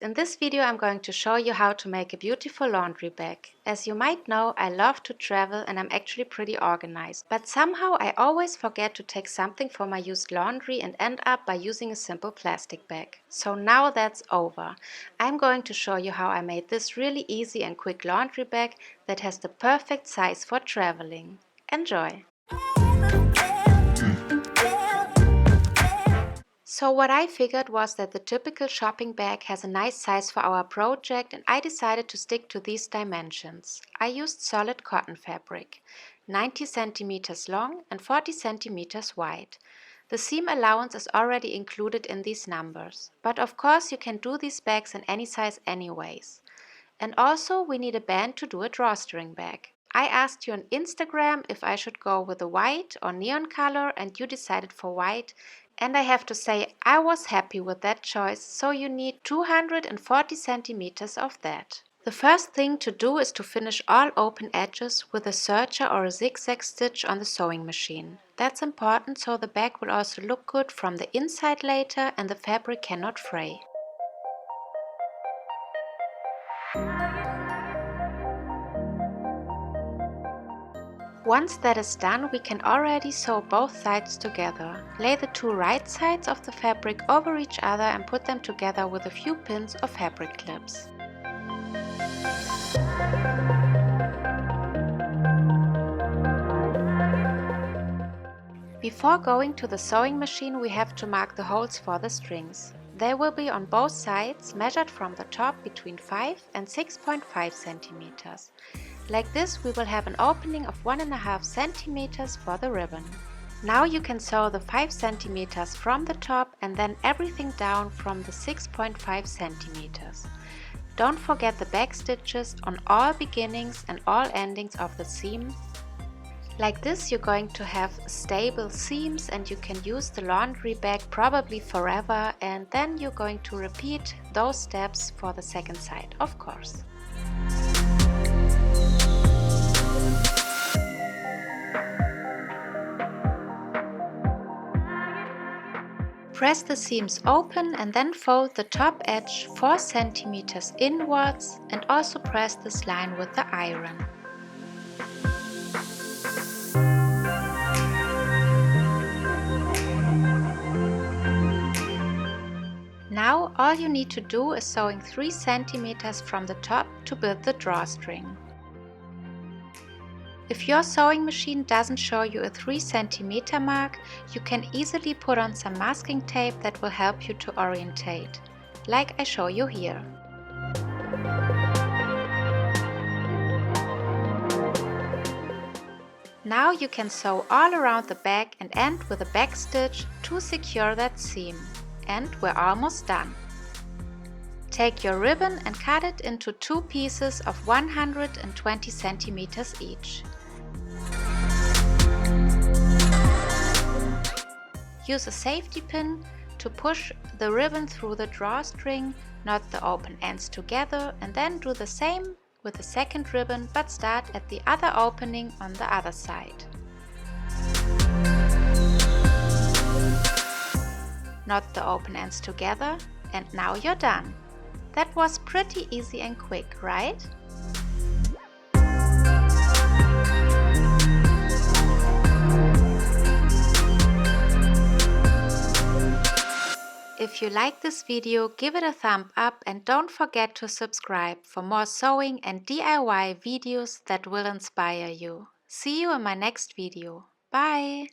in this video I'm going to show you how to make a beautiful laundry bag. As you might know, I love to travel and I'm actually pretty organized. But somehow I always forget to take something for my used laundry and end up by using a simple plastic bag. So now that's over. I'm going to show you how I made this really easy and quick laundry bag that has the perfect size for traveling. Enjoy! So what I figured was that the typical shopping bag has a nice size for our project, and I decided to stick to these dimensions. I used solid cotton fabric, 90 centimeters long and 40 centimeters wide. The seam allowance is already included in these numbers, but of course you can do these bags in any size anyways. And also we need a band to do a drawstring bag. I asked you on Instagram if I should go with a white or neon color, and you decided for white. And I have to say I was happy with that choice, so you need 240 centimeters of that. The first thing to do is to finish all open edges with a serger or a zigzag stitch on the sewing machine. That's important so the bag will also look good from the inside later and the fabric cannot fray. Once that is done, we can already sew both sides together. Lay the two right sides of the fabric over each other and put them together with a few pins or fabric clips. Before going to the sewing machine, we have to mark the holes for the strings. They will be on both sides, measured from the top between 5 and 6.5 centimeters. Like this, we will have an opening of 1.5 centimeters for the ribbon. Now you can sew the 5 centimeters from the top and then everything down from the 6.5 centimeters. Don't forget the back stitches on all beginnings and all endings of the seam. Like this, you're going to have stable seams and you can use the laundry bag probably forever, and then you're going to repeat those steps for the second side, of course. Press the seams open and then fold the top edge 4 centimeters inwards and also press this line with the iron. Now all you need to do is sewing 3 centimeters from the top to build the drawstring. If your sewing machine doesn't show you a 3 centimeter mark, you can easily put on some masking tape that will help you to orientate, like I show you here. Now you can sew all around the bag and end with a back stitch to secure that seam. And we're almost done. Take your ribbon and cut it into 2 pieces of 120 centimeters each. Use a safety pin to push the ribbon through the drawstring, knot the open ends together, and then do the same with the second ribbon, but start at the other opening on the other side. Knot the open ends together, and now you're done. That was pretty easy and quick, right? If you like this video, give it a thumb up and don't forget to subscribe for more sewing and DIY videos that will inspire you. See you in my next video. Bye!